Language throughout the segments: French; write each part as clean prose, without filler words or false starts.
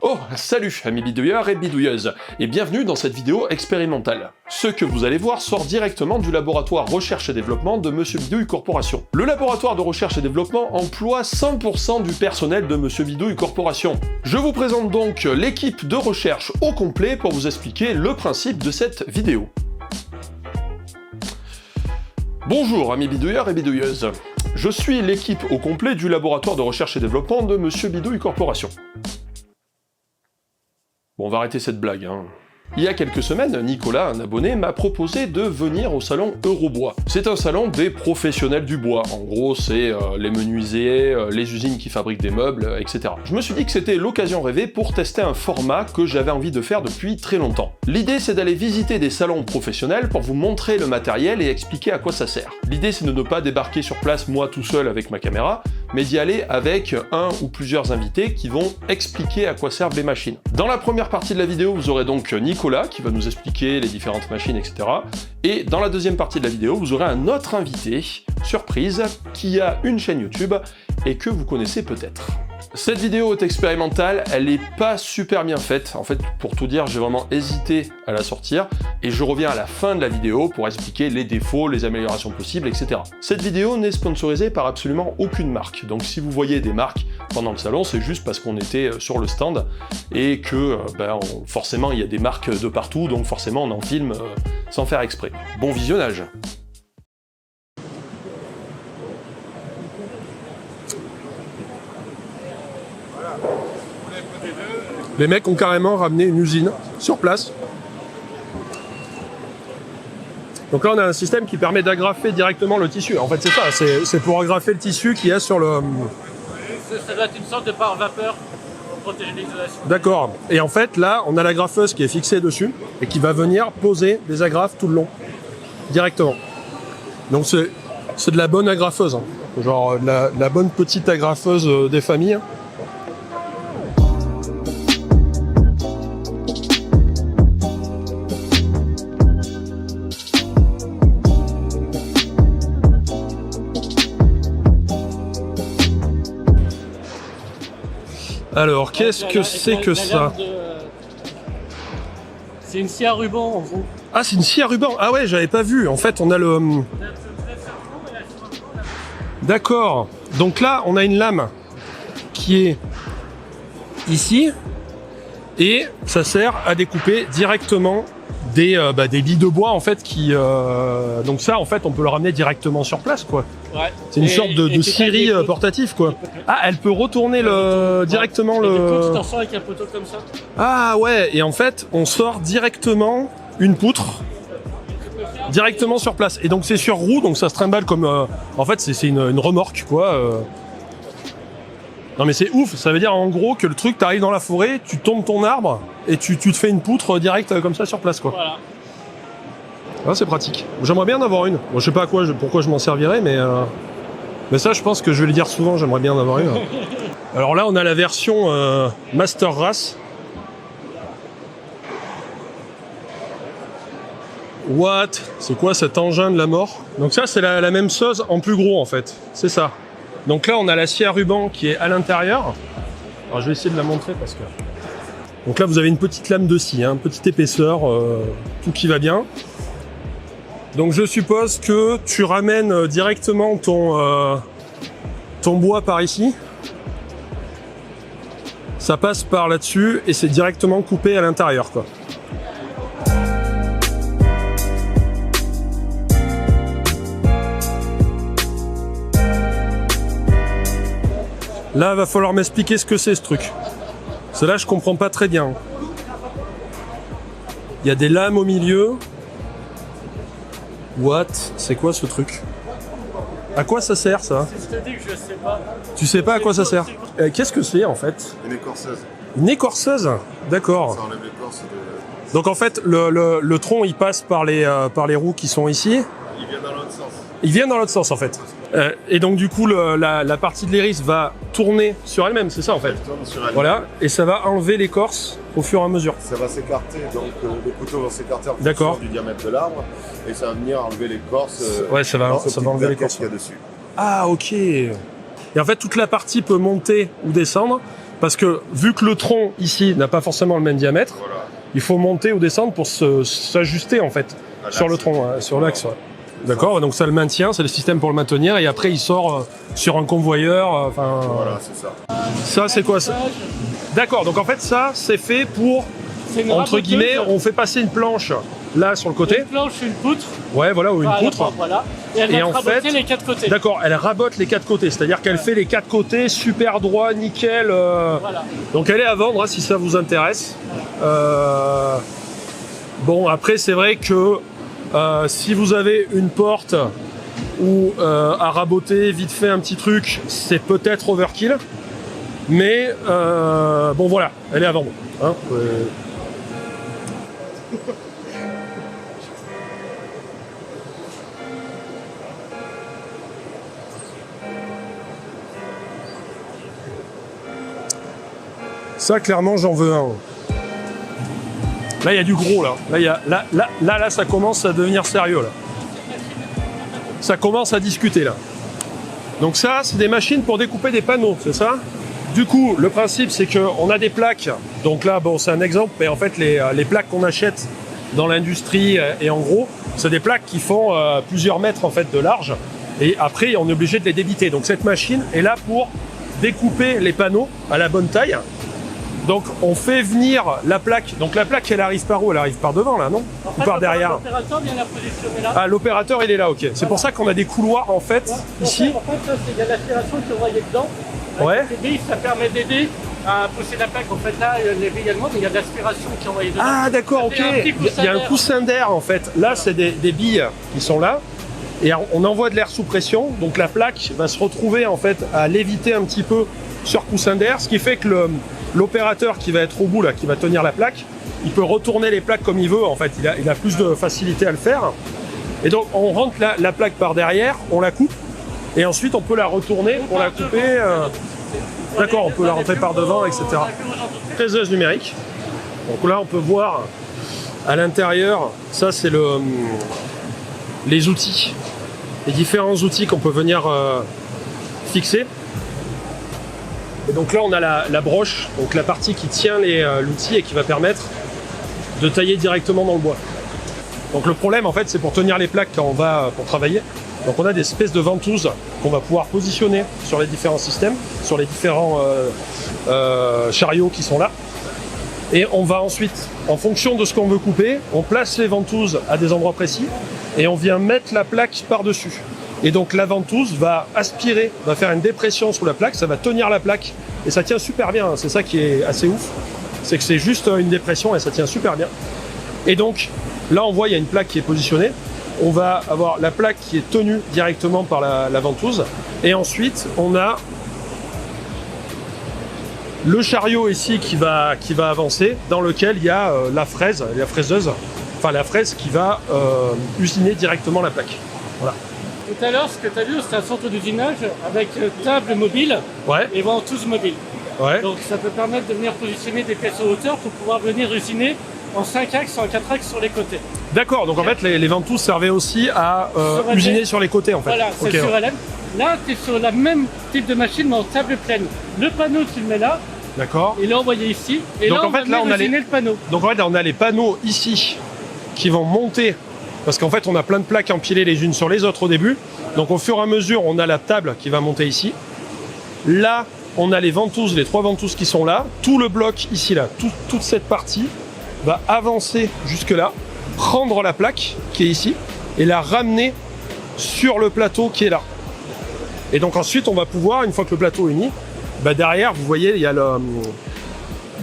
Oh, salut amis bidouilleurs et bidouilleuses, et bienvenue dans cette vidéo expérimentale. Ce que vous allez voir sort directement du laboratoire recherche et développement de Monsieur Bidouille Corporation. Le laboratoire de recherche et développement emploie 100% du personnel de Monsieur Bidouille Corporation. Je vous présente donc l'équipe de recherche au complet pour vous expliquer le principe de cette vidéo. Bonjour amis bidouilleurs et bidouilleuses. Je suis l'équipe au complet du laboratoire de recherche et développement de Monsieur Bidouille Corporation. Bon, on va arrêter cette blague, hein. Il y a quelques semaines, Nicolas, un abonné, m'a proposé de venir au salon Eurobois. C'est un salon des professionnels du bois. En gros, c'est les menuisiers, les usines qui fabriquent des meubles, etc. Je me suis dit que c'était l'occasion rêvée pour tester un format que j'avais envie de faire depuis très longtemps. L'idée, c'est d'aller visiter des salons professionnels pour vous montrer le matériel et expliquer à quoi ça sert. L'idée, c'est de ne pas débarquer sur place moi tout seul avec ma caméra, mais d'y aller avec un ou plusieurs invités qui vont expliquer à quoi servent les machines. Dans la première partie de la vidéo, vous aurez donc Nicolas qui va nous expliquer les différentes machines, etc. Et dans la deuxième partie de la vidéo, vous aurez un autre invité, surprise, qui a une chaîne YouTube et que vous connaissez peut-être. Cette vidéo est expérimentale, elle n'est pas super bien faite. En fait, pour tout dire, j'ai vraiment hésité à la sortir et je reviens à la fin de la vidéo pour expliquer les défauts, les améliorations possibles, etc. Cette vidéo n'est sponsorisée par absolument aucune marque. Donc si vous voyez des marques pendant le salon, c'est juste parce qu'on était sur le stand et que forcément il y a des marques de partout, donc forcément on en filme sans faire exprès. Bon visionnage! Les mecs ont carrément ramené une usine sur place. Donc là, on a un système qui permet d'agrafer directement le tissu. En fait, c'est ça, c'est pour agrafer le tissu qu'il y a sur le... Ça doit être une sorte de pare-vapeur pour protéger l'isolation. D'accord. Et en fait, là, on a l'agrafeuse qui est fixée dessus et qui va venir poser des agrafes tout le long, directement. Donc c'est de la bonne agrafeuse, hein. Genre de la bonne petite agrafeuse des familles. Alors, qu'est-ce que c'est que ça? C'est une scie à ruban, en gros. Ah, c'est une scie à ruban. Ah ouais, j'avais pas vu. En fait, on a le... D'accord. Donc là, on a une lame qui est ici. Et ça sert à découper directement des billes de bois, en fait, qui... Donc ça, en fait, on peut le ramener directement sur place, quoi. Ouais. C'est une sorte de scierie portatif, quoi. Ah, elle peut retourner directement et le... du coup, tu t'en sors avec un poteau comme ça. Ah ouais, et en fait, on sort directement une poutre directement sur place. Et donc c'est sur roue, donc ça se trimballe comme... En fait, c'est une remorque, quoi. Non mais c'est ouf, ça veut dire en gros que le truc, t'arrives dans la forêt, tu tombes ton arbre, et tu te fais une poutre directe comme ça sur place, quoi. Voilà. Ah, c'est pratique. J'aimerais bien en avoir une. Bon, je sais pas pourquoi je m'en servirais, mais ça, je pense que je vais le dire souvent, j'aimerais bien en avoir une. Alors là, on a la version Master Race. What? C'est quoi cet engin de la mort? Donc ça, c'est la même chose en plus gros, en fait. C'est ça. Donc là, on a la scie à ruban qui est à l'intérieur. Alors, je vais essayer de la montrer parce que... Donc là, vous avez une petite lame de scie, hein, petite épaisseur, tout qui va bien. Donc je suppose que tu ramènes directement ton bois par ici. Ça passe par là-dessus et c'est directement coupé à l'intérieur, quoi. Là, va falloir m'expliquer ce que c'est ce truc. Parce que là, je comprends pas très bien. Il y a des lames au milieu. What? C'est quoi ce truc? À quoi ça sert, ça? Je te dis que je sais pas. Tu sais pas à quoi ça sert? Qu'est-ce que c'est, en fait? Une écorceuse. Une écorceuse? D'accord. Ça enlève l'écorce de... Donc en fait, le tronc, il passe par les roues qui sont ici. Il vient dans l'autre sens. Il vient dans l'autre sens, en fait. Et donc du coup, la partie de l'iris va tourner sur elle-même, c'est ça, en fait? Elle tourne sur elle. Voilà, et ça va enlever l'écorce au fur et à mesure. Ça va s'écarter, donc le couteau va s'écarter en D'accord. fonction du diamètre de l'arbre, et ça va venir enlever l'écorce. Ouais, ça va enlever l'écorce. qu'il y a dessus. Ah, ok. Et en fait, toute la partie peut monter ou descendre, parce que vu que le tronc ici n'a pas forcément le même diamètre, Voilà. il faut monter ou descendre pour s'ajuster en fait sur le tronc, hein, sur l'axe. Ouais. D'accord, donc ça le maintient, c'est le système pour le maintenir, et après il sort sur un convoyeur. Enfin, Voilà, c'est ça. ça c'est quoi ça? D'accord, donc en fait ça c'est fait pour, C'est une entre raboteuse. guillemets, on fait passer une planche là sur le côté. Une planche, une poutre. Ouais, voilà, ou une Voilà, poutre. Voilà. Et elle Et va en raboter fait, les 4 côtés. D'accord, elle rabote les 4 côtés, c'est-à-dire qu'elle fait les 4 côtés super droit, nickel. Voilà. Donc elle est à vendre hein, si ça vous intéresse. Bon, après c'est vrai que si vous avez une porte ou à raboter vite fait un petit truc, c'est peut-être overkill. Mais bon voilà, elle est à vendre. Hein. Ça, clairement, j'en veux un. Là, il y a du gros, là. Là, ça commence à devenir sérieux, là. Ça commence à discuter, là. Donc ça, c'est des machines pour découper des panneaux, c'est ça? Du coup, le principe, c'est qu'on a des plaques. Donc là, bon, c'est un exemple, mais en fait, les plaques qu'on achète dans l'industrie, et en gros, c'est des plaques qui font plusieurs mètres, en fait, de large. Et après, on est obligé de les débiter. Donc cette machine est là pour découper les panneaux à la bonne taille. Donc on fait venir la plaque. Donc la plaque, elle arrive par où? Elle arrive par devant là, non? Ou par derrière? L'opérateur vient la positionner là. Ah, l'opérateur il est là, ok. C'est pour ça qu'on a des couloirs en fait ici. En fait, ça, il y a l'aspiration qui est envoyée dedans. Ouais. Avec les billes, ça permet d'aider à pousser la plaque. En fait, là, il y a également, mais il y a de l'aspiration qui est envoyée dedans. Ah d'accord, ok. Ça fait un petit Il y a un coussin d'air en fait. Là c'est des billes qui sont là. Et on envoie de l'air sous pression. Donc la plaque va se retrouver en fait à léviter un petit peu sur coussin d'air. Ce qui fait que l'opérateur qui va être au bout là, qui va tenir la plaque, il peut retourner les plaques comme il veut. En fait, il a plus de facilité à le faire. Et donc on rentre la plaque par derrière, on la coupe, et ensuite on peut la retourner pour la couper. D'accord, on peut la rentrer par devant, etc. Fraiseuse numérique. Donc là on peut voir à l'intérieur, ça c'est les outils, les différents outils qu'on peut venir fixer. Et donc là on a la broche, donc la partie qui tient l'outil et qui va permettre de tailler directement dans le bois. Donc le problème en fait c'est pour tenir les plaques quand on va pour travailler. Donc on a des espèces de ventouses qu'on va pouvoir positionner sur les différents systèmes, sur les différents chariots qui sont là. Et on va ensuite, en fonction de ce qu'on veut couper, on place les ventouses à des endroits précis et on vient mettre la plaque par-dessus. Et donc la ventouse va aspirer, va faire une dépression sous la plaque, ça va tenir la plaque et ça tient super bien. C'est ça qui est assez ouf, c'est que c'est juste une dépression et ça tient super bien. Et donc là on voit il y a une plaque qui est positionnée. On va avoir la plaque qui est tenue directement par la ventouse. Et ensuite, on a le chariot ici qui va avancer, dans lequel il y a la fraiseuse, enfin la fraise qui va usiner directement la plaque. Voilà. Tout à l'heure, ce que tu as vu, c'est un centre d'usinage avec table mobile Ouais. et ventouse mobile. Ouais. Donc ça peut permettre de venir positionner des pièces en hauteur pour pouvoir venir usiner en 5 axes, en 4 axes sur les côtés. D'accord, donc en fait les ventouses servaient aussi à usiner sur les côtés en fait. Voilà, c'est Okay, sur ouais. LM. Là, tu es sur la même type de machine, mais en table pleine. Le panneau, tu le mets là, D'accord. il est envoyé ici. Et Donc, là, en fait, là, va on venir a les- usiner le panneau. Donc en fait, là, on a les panneaux ici qui vont monter, parce qu'en fait, on a plein de plaques empilées les unes sur les autres au début. Donc au fur et à mesure, on a la table qui va monter ici. Là, on a les ventouses, les 3 ventouses qui sont là. Tout le bloc ici, là, toute cette partie va avancer jusque là, prendre la plaque qui est ici et la ramener sur le plateau qui est là. Et donc ensuite, on va pouvoir, une fois que le plateau est uni, bah derrière, vous voyez, il y a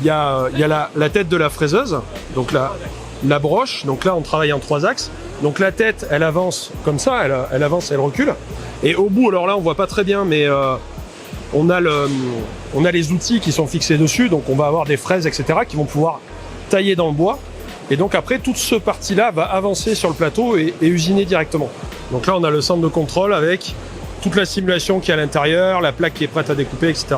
la tête de la fraiseuse, donc la broche. Donc là, on travaille en 3 axes. Donc la tête, elle avance comme ça, elle avance, elle recule. Et au bout, alors là, on voit pas très bien, mais on a les outils qui sont fixés dessus. Donc on va avoir des fraises, etc., qui vont pouvoir tailler dans le bois. Et donc après, toute ce partie-là va avancer sur le plateau et usiner directement. Donc là, on a le centre de contrôle avec toute la simulation qui est à l'intérieur, la plaque qui est prête à découper, etc.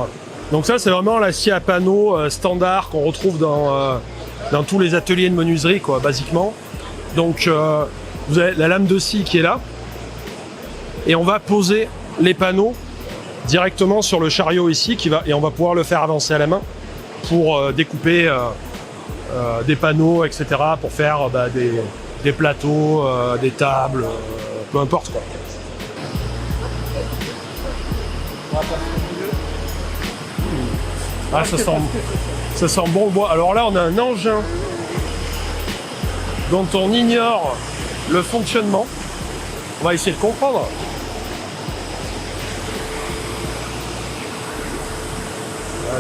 Donc ça, c'est vraiment la scie à panneaux standard qu'on retrouve dans tous les ateliers de menuiserie, quoi, basiquement. Donc vous avez la lame de scie qui est là, et on va poser les panneaux directement sur le chariot ici et on va pouvoir le faire avancer à la main pour découper des panneaux, etc. pour faire des plateaux, des tables, peu importe quoi. Ah, ça sent bon le bois. Alors là, on a un engin dont on ignore le fonctionnement. On va essayer de comprendre.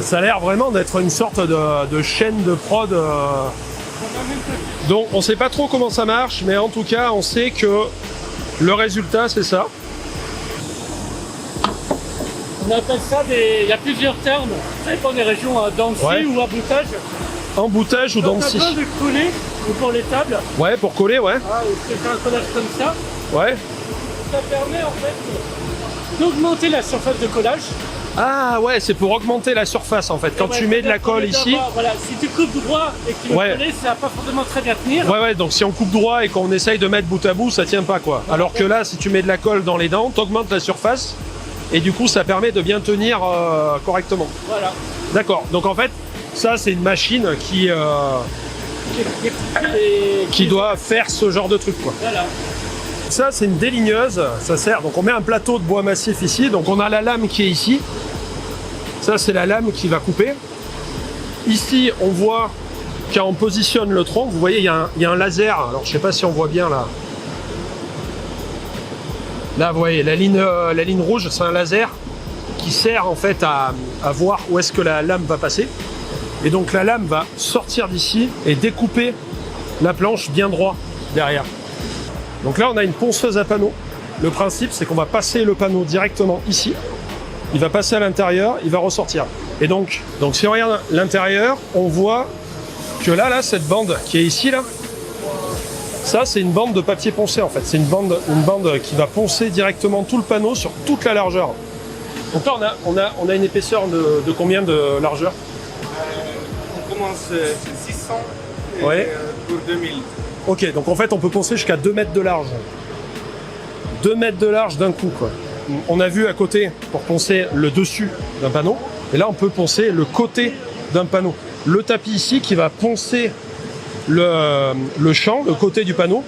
Ça a l'air vraiment d'être une sorte de chaîne de prod. Donc on ne sait pas trop comment ça marche, mais en tout cas, on sait que le résultat, c'est ça. On appelle ça il y a plusieurs termes. Ça dépend des régions, dents de scie ou emboutage. Emboutage ou dents de scie. On a besoin de coller ou pour les tables. Ouais, pour coller, ouais. Ah, c'est un collage comme ça. Ouais. Ça permet en fait d'augmenter la surface de collage. Ah ouais, c'est pour augmenter la surface en fait. Quand tu mets de la colle ici. Voilà, si tu coupes droit et que tu veux coller, ça va pas forcément très bien tenir. Ouais, donc si on coupe droit et qu'on essaye de mettre bout à bout, ça tient pas quoi. Alors que là, si tu mets de la colle dans les dents, t'augmentes la surface et du coup, ça permet de bien tenir correctement. Voilà. D'accord. Donc en fait, ça c'est une machine qui doit faire ce genre de truc quoi. Voilà. Ça c'est une déligneuse, ça sert. Donc on met un plateau de bois massif ici. Donc on a la lame qui est ici. Ça c'est la lame qui va couper. Ici on voit quand on positionne le tronc, vous voyez il y a un laser. Alors je sais pas si on voit bien là. Là vous voyez la ligne rouge, c'est un laser qui sert en fait à voir où est-ce que la lame va passer. Et donc la lame va sortir d'ici et découper la planche bien droit derrière. Donc là on a une ponceuse à panneaux. Le principe c'est qu'on va passer le panneau directement ici. Il va passer à l'intérieur, il va ressortir. Et donc si on regarde l'intérieur, on voit que là cette bande qui est ici là, ça c'est une bande de papier poncé en fait. C'est une bande qui va poncer directement tout le panneau sur toute la largeur. Donc là on a une épaisseur de combien de largeur? On commence 600 et pour 2000. Ok, donc en fait on peut poncer jusqu'à 2 mètres de large. 2 mètres de large d'un coup quoi. On a vu à côté pour poncer le dessus d'un panneau, et là on peut poncer le côté d'un panneau. Le tapis ici qui va poncer le champ, le côté du panneau.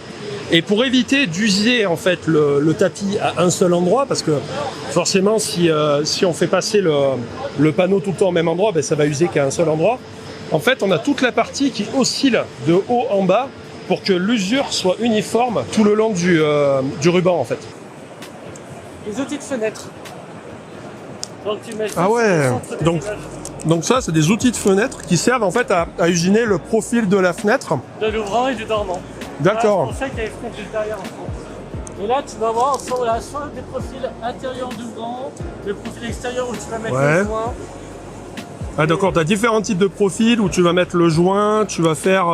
Et pour éviter d'user en fait le tapis à un seul endroit, parce que forcément si on fait passer le panneau tout le temps au même endroit, ça va user qu'à un seul endroit. En fait on a toute la partie qui oscille de haut en bas pour que l'usure soit uniforme tout le long du ruban en fait. Les outils de fenêtre. Donc tu mets Ah ouais, donc ça c'est des outils de fenêtre qui servent en fait à usiner le profil de la fenêtre. De l'ouvrant et du dormant. D'accord. Voilà, c'est pour ça qu'il y a les fenêtres juste derrière en France. Et là tu vas voir soit des profils intérieurs d'ouvrant, des profils extérieurs où tu vas mettre le joint. Ah d'accord, tu as différents types de profils où tu vas mettre le joint, tu vas faire...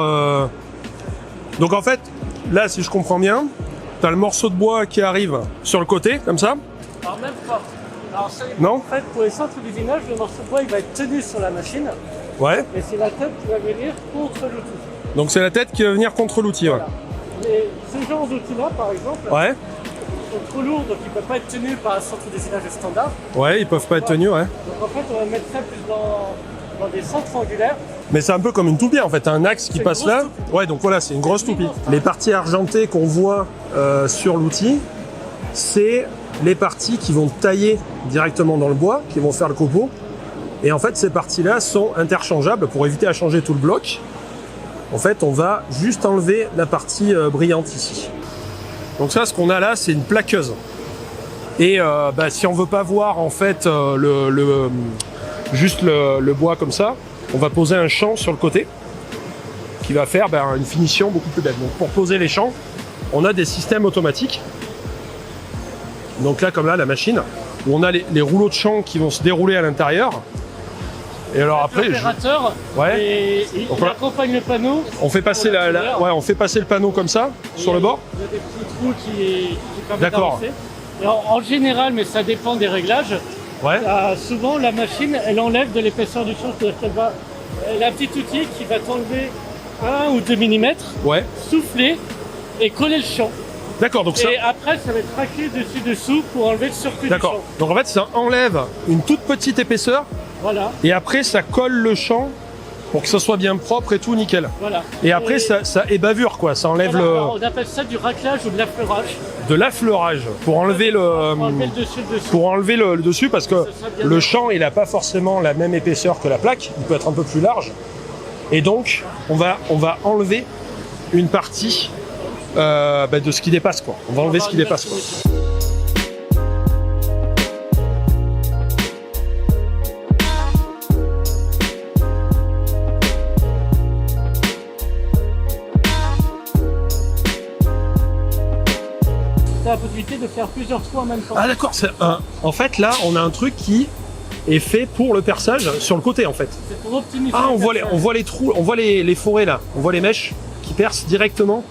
Donc en fait, là si je comprends bien, tu as le morceau de bois qui arrive sur le côté, comme ça. Alors même pas. Alors ça, non. En fait, pour les centres d'usinage, le morceau de bois il va être tenu sur la machine. Ouais. Et c'est la tête qui va venir contre l'outil. Donc c'est la tête qui va venir contre l'outil, voilà. Et ce genre d'outil-là, par exemple, sont trop lourds, donc ils ne peuvent pas être tenus par un centre d'usinage standard. Ouais, ils peuvent pas être tenus, ouais. Donc en fait, on va mettre ça plus dans des centres angulaires. Mais c'est un peu comme une toupie en fait, un axe qui passe là. Toupie. Ouais, donc voilà, c'est une grosse toupie. Les parties argentées qu'on voit sur l'outil, c'est les parties qui vont tailler directement dans le bois, qui vont faire le copeau. Et en fait, ces parties-là sont interchangeables pour éviter à changer tout le bloc. En fait, on va juste enlever la partie brillante ici. Donc ça, ce qu'on a là, c'est une plaqueuse. Et si on veut pas voir en fait juste le bois comme ça, on va poser un champ sur le côté qui va faire une finition beaucoup plus belle. Donc pour poser les champs, on a des systèmes automatiques. Donc là, comme là, la machine, où on a les rouleaux de champ qui vont se dérouler à l'intérieur. Et alors après, l'opérateur, il accompagne le panneau. On fait passer on fait passer le panneau comme ça sur le bord. Il y a des petits trous qui permettent d'avancer. Et en général, mais ça dépend des réglages. Ouais. Souvent, la machine, elle enlève de l'épaisseur du champ. C'est-à-dire qu'elle a un petit outil qui va t'enlever 1 ou 2 mm, souffler et coller le champ. D'accord, donc ça... Et après, ça va être raqué dessus-dessous pour enlever le circuit du D'accord. champ. Donc en fait, ça enlève une toute petite épaisseur Voilà, et après, ça colle le champ pour que ça soit bien propre et tout, nickel. voilà. Et après, ça ébaveure, quoi. Ça enlève Voilà, alors, on appelle ça du raclage ou de l'affleurage. de l'affleurage pour enlever Pour enlever le dessus. pour enlever le dessus parce que Ça sera bien le bien. champ, il n'a pas forcément la même épaisseur que la plaque. Il peut être un peu plus large. Et donc, on va enlever une partie de ce qui dépasse, quoi. On va enlever ce qui dépasse, quoi. Tu as la possibilité de faire plusieurs trous en même temps. Ah d'accord, en fait là on a un truc qui est fait pour le perçage sur le côté en fait. C'est pour optimiser. Ah on le voit les trous, on voit les forêts là, on voit les mèches qui percent directement.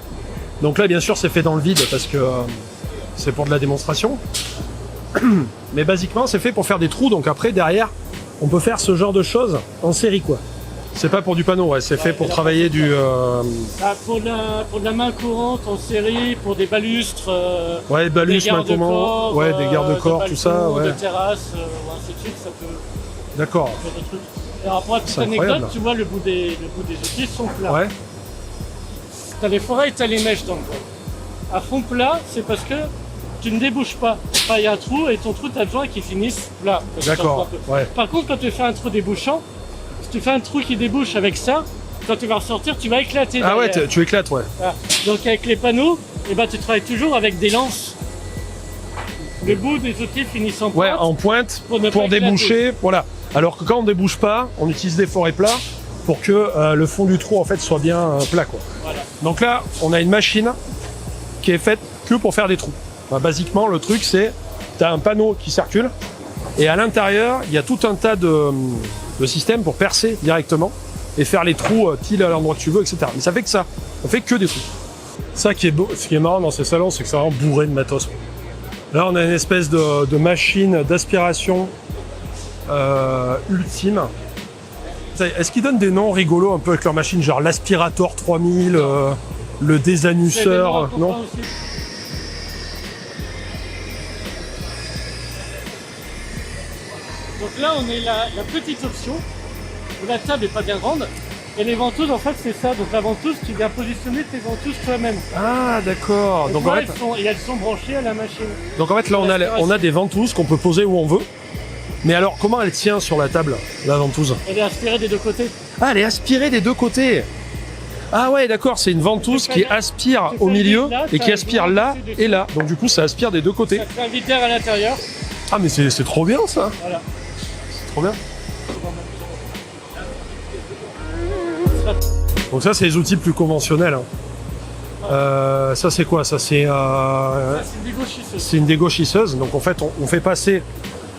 Donc là bien sûr c'est fait dans le vide parce que c'est pour de la démonstration. Mais basiquement c'est fait pour faire des trous, donc après derrière on peut faire ce genre de choses en série quoi. C'est pas pour du panneau, ouais, c'est fait pour travailler du... Ah, pour de la main courante en série, pour des balustres, Ouais, balustres, main courante, garde-corps, ouais, des garde-corps, de tout ça, balcons, ouais. de terrasses, ou ainsi de suite, ça peut D'accord, faire des trucs. Alors pour la petite C'est incroyable. anecdote, tu vois le bout des outils sont plats. ouais. T'as les forêts et t'as les mèches dans le bois. À fond plat, c'est parce que tu ne débouches pas. Enfin, il y a un trou et ton trou t'as besoin qu'il finisse plat. parce que ça D'accord, prend un peu. ouais. Par contre, quand tu fais un trou débouchant, si tu fais un trou qui débouche avec ça, quand tu vas ressortir, tu vas éclater. Ah ouais, derrière. tu éclates, ouais. Voilà. Donc avec les panneaux, eh ben, tu travailles toujours avec des lances. Le bout des outils finissent en Ouais, pointe. en pointe, Pour ne pas éclater. déboucher, voilà. Alors que quand on débouche pas, on utilise des forêts plats pour que le fond du trou en fait soit bien plat, quoi. Voilà. Donc là, on a une machine qui est faite que pour faire des trous. Enfin, basiquement, le truc c'est, tu as un panneau qui circule et à l'intérieur, il y a tout un tas de systèmes pour percer directement et faire les trous pile à l'endroit que tu veux, etc. Mais ça fait que ça, on fait que des trous. Ça qui est beau, ce qui est marrant dans ces salons, c'est que c'est vraiment bourré de matos. Là, on a une espèce de machine d'aspiration ultime. Est-ce qu'ils donnent des noms rigolos un peu avec leur machine, genre l'aspirator 3000, le C'est des noms désannusseur, importants non? aussi. Donc là, on est la petite option où la table n'est pas bien grande. Et les ventouses, en fait, c'est ça. Donc la ventouse, tu viens positionner tes ventouses toi-même. Ah d'accord. Donc, Moi, en fait, elles sont branchées à la machine. là, on a des ventouses qu'on peut poser où on veut. Mais alors, comment elle tient sur la table, la ventouse? Elle est aspirée des deux côtés. Ah, elle est aspirée des deux côtés. Ah ouais, d'accord, c'est une ventouse qui aspire tu fais au un milieu vide là, et t'as qui un aspire vent là dessus, et là. Donc du coup, ça aspire des deux côtés. Ça fait un vide d'air à l'intérieur. Ah mais c'est trop bien ça. Voilà. C'est trop bien. Donc ça, c'est les outils plus conventionnels. Hein. Ça c'est quoi? Ça c'est Ça, c'est une dégauchisseuse. c'est une dégauchisseuse. Donc en fait, on fait passer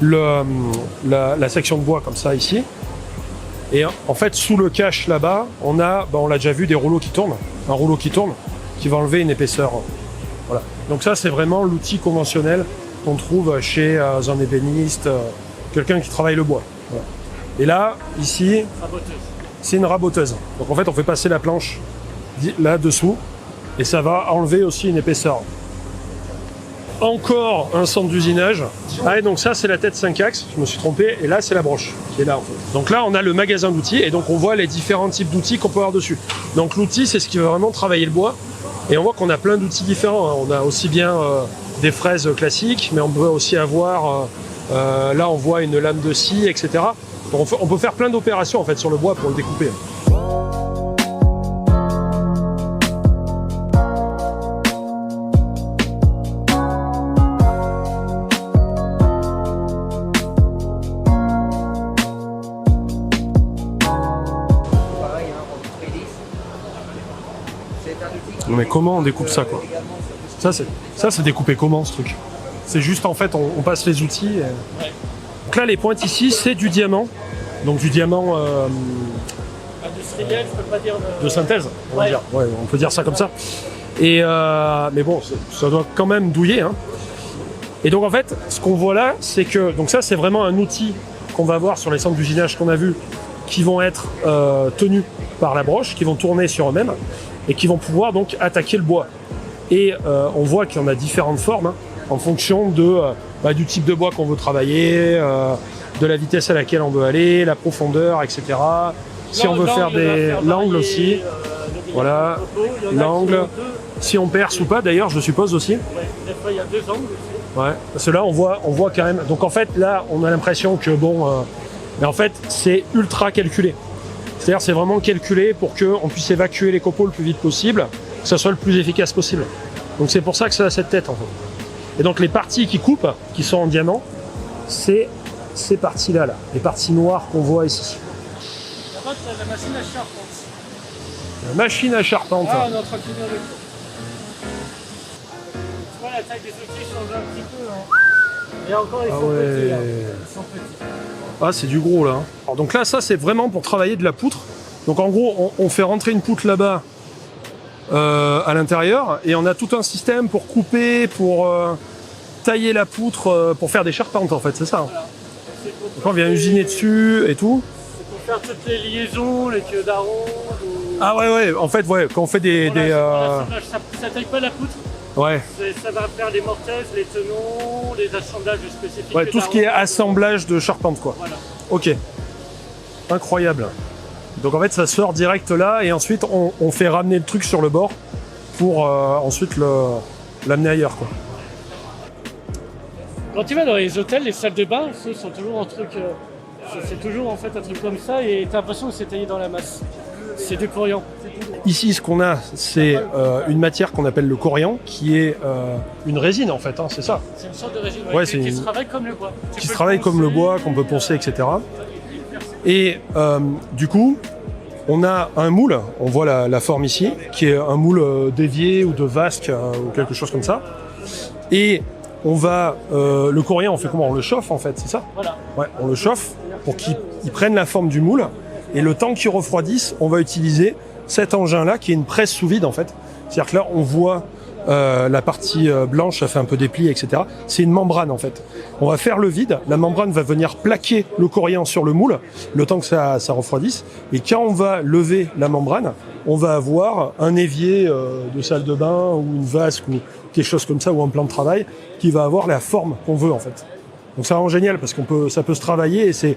la section de bois comme ça ici. Et en fait, sous le cache là-bas, on l'a déjà vu, des rouleaux qui tournent. Un rouleau qui tourne, qui va enlever une épaisseur. Voilà. Donc ça, c'est vraiment l'outil conventionnel qu'on trouve chez un ébéniste, quelqu'un qui travaille le bois. Voilà. Et là, ici, Raboteuse. c'est une raboteuse. Donc en fait, on fait passer la planche là-dessous, et ça va enlever aussi une épaisseur. Encore un centre d'usinage. Ah, et donc ça, c'est la tête 5 axes, je me suis trompé, et là, c'est la broche qui est là en fait. Donc là, on a le magasin d'outils, et donc on voit les différents types d'outils qu'on peut avoir dessus. Donc l'outil, c'est ce qui va vraiment travailler le bois, et on voit qu'on a plein d'outils différents. Hein. On a aussi bien des fraises classiques, mais on peut aussi avoir, là, on voit une lame de scie, etc. Donc on peut faire plein d'opérations en fait sur le bois pour le découper. Mais comment on découpe ça quoi? Ça c'est découpé comment ce truc? C'est juste en fait on passe les outils. Et... Donc là les pointes ici c'est du diamant. Donc du diamant Industriel, je peux pas dire de synthèse, on va Ouais. dire. Ouais, on peut dire ça comme ça. Et mais bon, ça doit quand même douiller. Hein. Et donc en fait, ce qu'on voit là, c'est que donc ça c'est vraiment un outil qu'on va voir sur les centres d'usinage qu'on a vus, qui vont être tenus par la broche, qui vont tourner sur eux-mêmes et qui vont pouvoir donc attaquer le bois. Et on voit qu'il y en a différentes formes hein, en fonction du type de bois qu'on veut travailler, de la vitesse à laquelle on veut aller, la profondeur, etc. Si on veut faire l'angle aussi, voilà, l'angle, si on perce ou pas d'ailleurs, je suppose aussi. Ouais, des fois il y a 2 angles aussi. Ouais, parce que là on voit quand même. Donc en fait là on a l'impression que mais en fait c'est ultra calculé. C'est-à-dire c'est vraiment calculé pour qu'on puisse évacuer les copeaux le plus vite possible, que ça soit le plus efficace possible. Donc c'est pour ça que ça a cette tête en fait. Et donc les parties qui coupent, qui sont en diamant, c'est ces parties-là, les parties noires qu'on voit ici. Là-bas, tu as la machine à charpente. La machine à charpente. Ah, on est en train de finir le coup. Tu vois, la taille des outils change un petit peu. Hein. Et encore, ils sont petits. Hein. Ils sont petits. Ah, c'est du gros là. Alors, donc là, ça, c'est vraiment pour travailler de la poutre. Donc en gros, on fait rentrer une poutre là-bas à l'intérieur et on a tout un système pour couper, pour tailler la poutre, pour faire des charpentes en fait, c'est ça. Voilà. Donc on vient usiner dessus et tout. C'est pour faire toutes les liaisons, les queues d'aronde. Ah ouais, en fait, ouais, quand on fait Voilà, ça taille pas la poutre. Ouais. Ça va faire les mortaises, les tenons, les assemblages spécifiques. Ouais, tout ce qui est assemblage de charpente, quoi. Voilà. Ok. Incroyable. Donc en fait, ça sort direct là et ensuite on fait ramener le truc sur le bord pour ensuite l'amener ailleurs, quoi. Quand tu vas dans les hôtels, les salles de bain, ce sont toujours un truc. C'est toujours en fait un truc comme ça et t'as l'impression que c'est taillé dans la masse. C'est du corian. Ici, ce qu'on a, c'est une matière qu'on appelle le corian, qui est une résine en fait, hein, c'est ça. C'est une sorte de résine Ouais, qui se travaille comme le bois. Qui se travaille comme le bois, qu'on peut poncer, etc. Et du coup, on a un moule, on voit la forme ici, qui est un moule d'évier ou de vasque ou quelque chose comme ça. Et on va, le corian, on fait comment? On le chauffe en fait, c'est ça? Voilà. Ouais, on le chauffe pour qu'il prenne la forme du moule. Et le temps qu'il refroidisse, on va utiliser cet engin-là, qui est une presse sous vide en fait. C'est-à-dire que là, on voit la partie blanche, ça fait un peu des plis, etc. C'est une membrane en fait. On va faire le vide, la membrane va venir plaquer le corian sur le moule, le temps que ça refroidisse. Et quand on va lever la membrane, on va avoir un évier de salle de bain ou une vasque ou quelque chose comme ça, ou un plan de travail qui va avoir la forme qu'on veut en fait. Donc c'est vraiment génial parce ça peut se travailler et c'est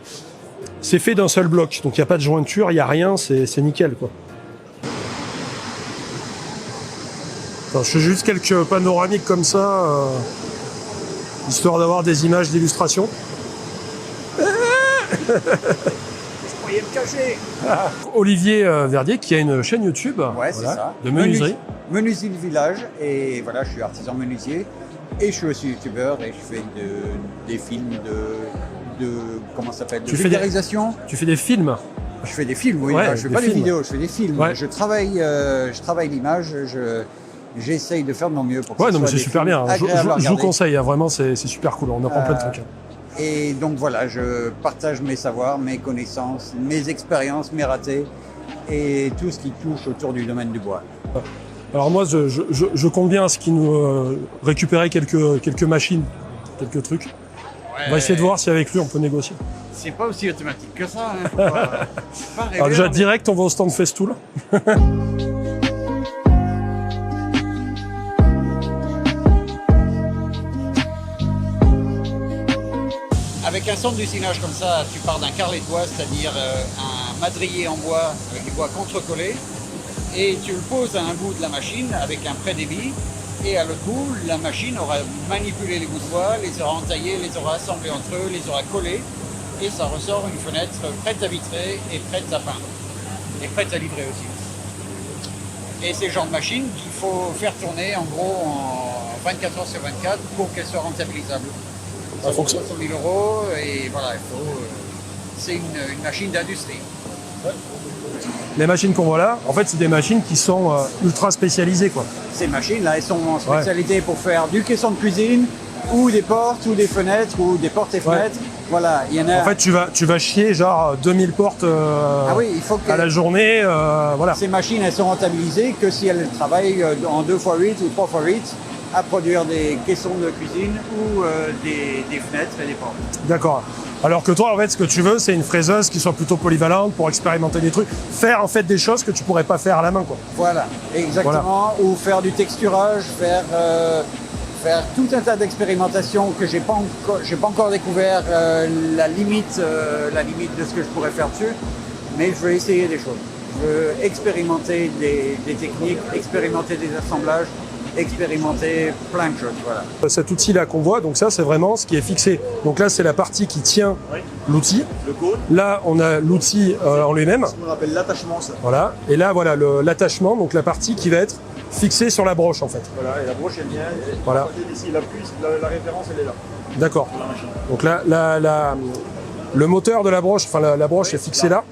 fait d'un seul bloc. Donc il n'y a pas de jointure, il n'y a rien, c'est nickel quoi. Attends, je fais juste quelques panoramiques comme ça, histoire d'avoir des images d'illustration. Je croyais me cacher. Olivier Verdier qui a une chaîne YouTube, ouais, c'est ça, de menuiserie. Menuiserie du village, et voilà, je suis artisan menuisier et je suis aussi youtubeur et je fais des films de comment ça s'appelle, de vulgarisation. Tu fais des films? Je fais des films, oui. Ouais, Je fais pas des vidéos, je fais des films. Ouais. Je travaille l'image. J'essaye de faire de mon mieux pour que ouais, ce non, mais soit c'est super bien. Je vous conseille, hein, vraiment, c'est super cool. On apprend plein de trucs. Et donc voilà, je partage mes savoirs, mes connaissances, mes expériences, mes ratés et tout ce qui touche autour du domaine du bois. Alors moi, je compte bien à ce qu'il nous récupérer quelques machines, quelques trucs. Ouais. On va essayer de voir si avec lui on peut négocier. C'est pas aussi automatique que ça. Hein. Pas rêver, alors déjà direct, on va au stand Festool. Avec un centre d'usinage comme ça, tu pars d'un carrellet de bois, c'est-à-dire un madrier en bois avec des bois contre-collés, et tu le poses à un bout de la machine avec un pré-débit, et à l'autre bout, la machine aura manipulé les bouts de bois, les aura entaillés, les aura assemblés entre eux, les aura collés, et ça ressort une fenêtre prête à vitrer et prête à peindre, et prête à livrer aussi. Et c'est le genre de machine qu'il faut faire tourner en gros en 24 heures sur 24 pour qu'elle soit rentabilisable. Ça coûte 300 000 €, et voilà, c'est une machine d'industrie. Ouais. Les machines qu'on voit là, en fait, c'est des machines qui sont ultra spécialisées, quoi. Ces machines-là, elles sont en spécialité pour faire du caisson de cuisine, ou des portes, ou des fenêtres, ou des portes et fenêtres. Ouais. Voilà, il y en a. En fait, tu vas chier genre 2000 portes il faut à la journée, voilà. Ces machines, elles sont rentabilisées que si elles travaillent en 2x8 ou 3x8. à produire des caissons de cuisine ou des fenêtres, ça dépend. D'accord. Alors que toi, en fait, ce que tu veux, c'est une fraiseuse qui soit plutôt polyvalente pour expérimenter des trucs, faire en fait des choses que tu pourrais pas faire à la main, quoi. Voilà, exactement. Voilà. Ou faire du texturage, faire tout un tas d'expérimentations que j'ai pas encore découvert la limite de ce que je pourrais faire dessus, mais je veux essayer des choses. Je veux expérimenter des techniques, expérimenter des assemblages, expérimenter plein de choses, voilà. Cet outil-là qu'on voit, donc ça, c'est vraiment ce qui est fixé. Donc là, c'est la partie qui tient l'outil. Le cône. Là, on a l'outil en lui-même. Ce qu'on appelle l'attachement, ça. Voilà. Et là, voilà, l'attachement, donc la partie qui va être fixée sur la broche, en fait. Voilà, et la broche, elle vient. Voilà. Ici, la référence, elle est là. D'accord. Donc là, le moteur de la broche, enfin la broche est fixée là.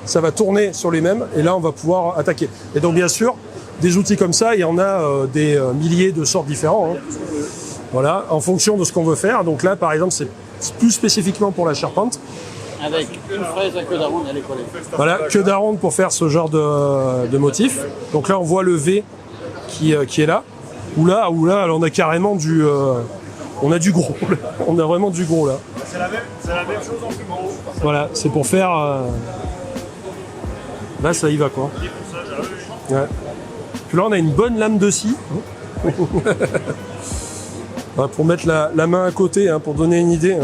Ça va tourner sur lui-même et là, on va pouvoir attaquer. Et donc, bien sûr, des outils comme ça, il y en a des milliers de sortes différents. Hein. Voilà, en fonction de ce qu'on veut faire. Donc là, par exemple, c'est plus spécifiquement pour la charpente. Avec une fraise à queue d'aronde, elle est collée. Voilà, queue d'aronde pour faire ce genre de motif. Donc là, on voit le V qui est là. Ou là, on a carrément du... on a du gros. On a vraiment du gros là. C'est la même chose en plus gros. Voilà, c'est pour faire... Là, ça y va, quoi. Ouais. Puis là, on a une bonne lame de scie. Pour mettre la main à côté, hein, pour donner une idée.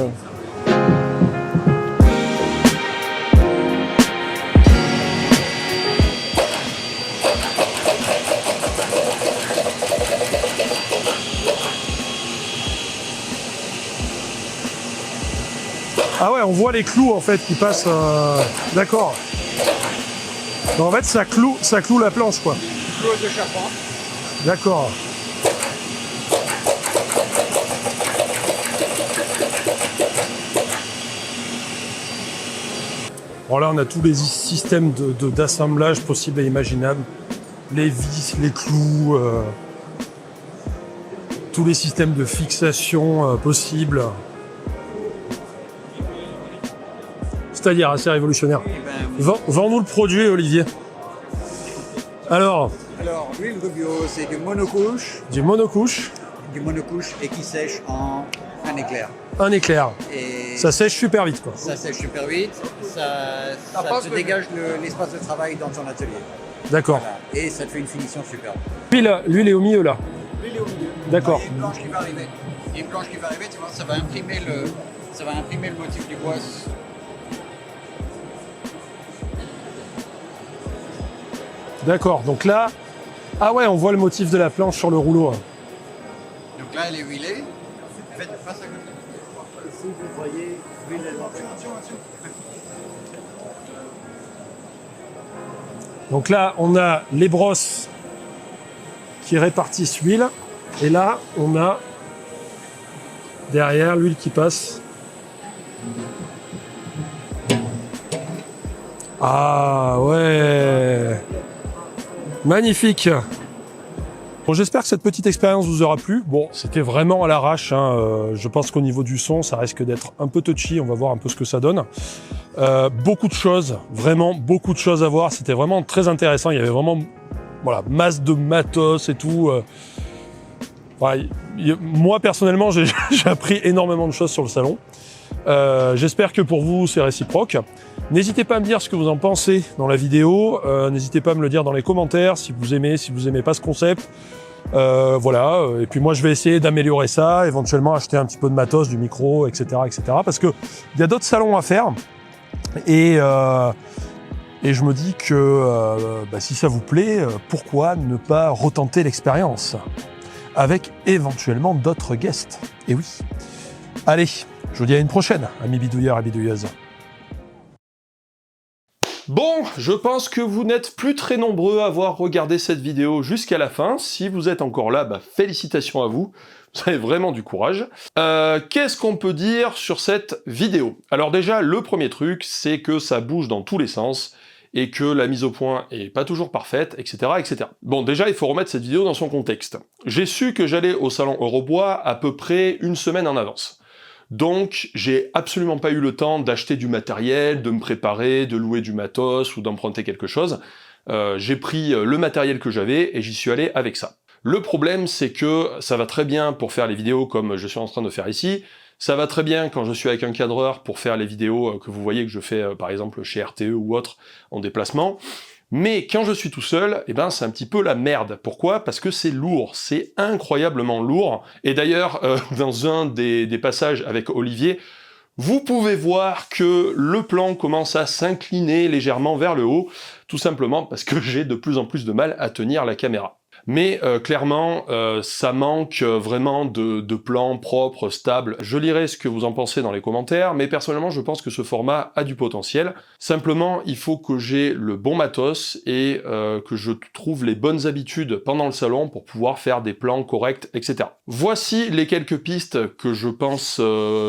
Ah ouais, on voit les clous en fait qui passent. D'accord. Donc en fait, ça cloue la planche, quoi. Close de charpente. D'accord. Bon là, on a tous les systèmes d'assemblage possibles et imaginables. Les vis, les clous, tous les systèmes de fixation possibles. C'est-à-dire assez révolutionnaire. Vends-nous le produit, Olivier. Alors, l'huile Rubio, c'est du monocouche. Du monocouche. Du monocouche et qui sèche en un éclair. Un éclair. Et ça sèche super vite, quoi. Ça sèche super vite. Ça te dégage l'espace de travail dans ton atelier. D'accord. Voilà. Et ça te fait une finition superbe. L'huile est au milieu, là. L'huile est au milieu. D'accord. Il y a une planche qui va arriver. Il y a une planche qui va arriver, tu vois, ça va imprimer le motif du bois. D'accord, donc là... Ah ouais, on voit le motif de la planche sur le rouleau. Donc là, elle est huilée. Faites face à côté. Ici, vous voyez l'huile, elle va. Donc là, on a les brosses qui répartissent l'huile. Et là, on a derrière l'huile qui passe. Ah ouais! Magnifique. Bon, j'espère que cette petite expérience vous aura plu. Bon, c'était vraiment à l'arrache. Hein. Je pense qu'au niveau du son, ça risque d'être un peu touchy. On va voir un peu ce que ça donne. Beaucoup de choses, vraiment beaucoup de choses à voir. C'était vraiment très intéressant. Il y avait vraiment, voilà, masse de matos et tout. Voilà, moi personnellement, j'ai appris énormément de choses sur le salon. J'espère que pour vous, c'est réciproque. N'hésitez pas à me dire ce que vous en pensez dans la vidéo. N'hésitez pas à me le dire dans les commentaires si vous aimez pas ce concept. Voilà. Et puis moi, je vais essayer d'améliorer ça, éventuellement acheter un petit peu de matos, du micro, etc., etc. Parce que il y a d'autres salons à faire. Et je me dis que si ça vous plaît, pourquoi ne pas retenter l'expérience avec éventuellement d'autres guests. Et oui. Allez, je vous dis à une prochaine, amis bidouilleurs et bidouilleuses. Bon, je pense que vous n'êtes plus très nombreux à avoir regardé cette vidéo jusqu'à la fin. Si vous êtes encore là, félicitations à vous. Vous avez vraiment du courage. Qu'est-ce qu'on peut dire sur cette vidéo? Alors déjà, le premier truc, c'est que ça bouge dans tous les sens et que la mise au point est pas toujours parfaite, etc., etc. Bon, déjà, il faut remettre cette vidéo dans son contexte. J'ai su que j'allais au salon Eurobois à peu près une semaine en avance. Donc, j'ai absolument pas eu le temps d'acheter du matériel, de me préparer, de louer du matos ou d'emprunter quelque chose. J'ai pris le matériel que j'avais et j'y suis allé avec ça. Le problème, c'est que ça va très bien pour faire les vidéos comme je suis en train de faire ici, ça va très bien quand je suis avec un cadreur pour faire les vidéos que vous voyez que je fais par exemple chez RTE ou autre en déplacement, mais quand je suis tout seul, eh ben c'est un petit peu la merde. Pourquoi? Parce que c'est lourd, c'est incroyablement lourd, et d'ailleurs dans un des passages avec Olivier, vous pouvez voir que le plan commence à s'incliner légèrement vers le haut, tout simplement parce que j'ai de plus en plus de mal à tenir la caméra. Mais clairement, ça manque vraiment de plans propres, stables. Je lirai ce que vous en pensez dans les commentaires, mais personnellement, je pense que ce format a du potentiel. Simplement, il faut que j'ai le bon matos et que je trouve les bonnes habitudes pendant le salon pour pouvoir faire des plans corrects, etc. Voici les quelques pistes que je pense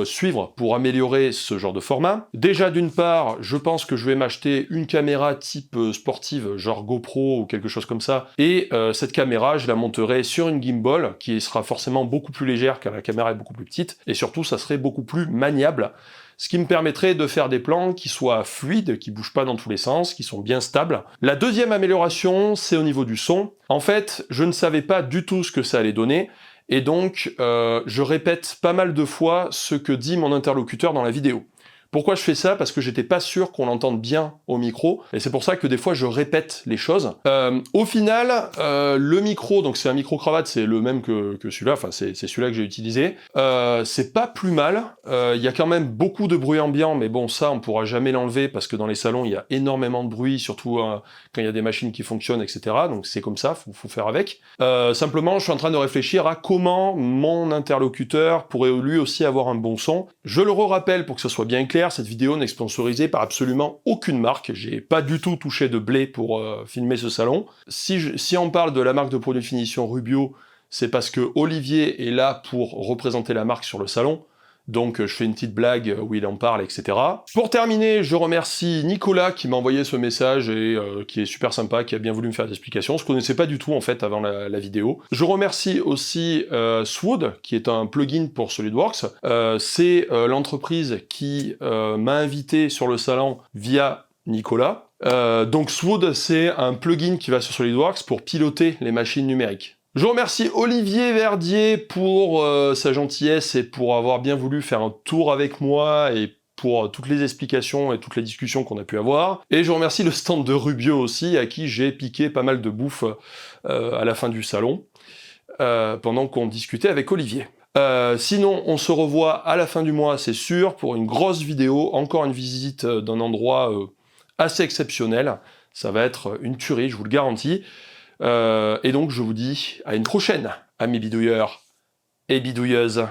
suivre pour améliorer ce genre de format. Déjà, d'une part, je pense que je vais m'acheter une caméra type sportive, genre GoPro ou quelque chose comme ça, et cette caméra, je la monterai sur une gimbal qui sera forcément beaucoup plus légère car la caméra est beaucoup plus petite, et surtout ça serait beaucoup plus maniable, ce qui me permettrait de faire des plans qui soient fluides, qui bougent pas dans tous les sens, qui sont bien stables. La deuxième amélioration, c'est au niveau du son. En fait, je ne savais pas du tout ce que ça allait donner, et donc je répète pas mal de fois ce que dit mon interlocuteur dans la vidéo. Pourquoi je fais ça? Parce que j'étais pas sûr qu'on l'entende bien au micro, et c'est pour ça que des fois je répète les choses. Au final, le micro, donc c'est un micro-cravate, c'est le même que celui-là, enfin c'est celui-là que j'ai utilisé, c'est pas plus mal, il y a quand même beaucoup de bruit ambiant, mais bon ça on pourra jamais l'enlever, parce que dans les salons il y a énormément de bruit, surtout quand il y a des machines qui fonctionnent, etc. Donc c'est comme ça, faut faire avec. Simplement, je suis en train de réfléchir à comment mon interlocuteur pourrait lui aussi avoir un bon son. Je le rappelle pour que ce soit bien clair, cette vidéo n'est sponsorisée par absolument aucune marque, j'ai pas du tout touché de blé pour filmer ce salon. Si on parle de la marque de produits de finition Rubio, c'est parce que Olivier est là pour représenter la marque sur le salon, donc je fais une petite blague où il en parle, etc. Pour terminer, je remercie Nicolas qui m'a envoyé ce message et qui est super sympa, qui a bien voulu me faire des explications. Je connaissais pas du tout en fait avant la vidéo. Je remercie aussi Swood, qui est un plugin pour SolidWorks. C'est l'entreprise qui m'a invité sur le salon via Nicolas. Donc Swood, c'est un plugin qui va sur SolidWorks pour piloter les machines numériques. Je remercie Olivier Verdier pour sa gentillesse et pour avoir bien voulu faire un tour avec moi et pour toutes les explications et toutes les discussions qu'on a pu avoir. Et je remercie le stand de Rubio aussi, à qui j'ai piqué pas mal de bouffe à la fin du salon, pendant qu'on discutait avec Olivier. Sinon, on se revoit à la fin du mois, c'est sûr, pour une grosse vidéo, encore une visite d'un endroit assez exceptionnel. Ça va être une tuerie, je vous le garantis. Et donc je vous dis à une prochaine, amis bidouilleurs et bidouilleuses.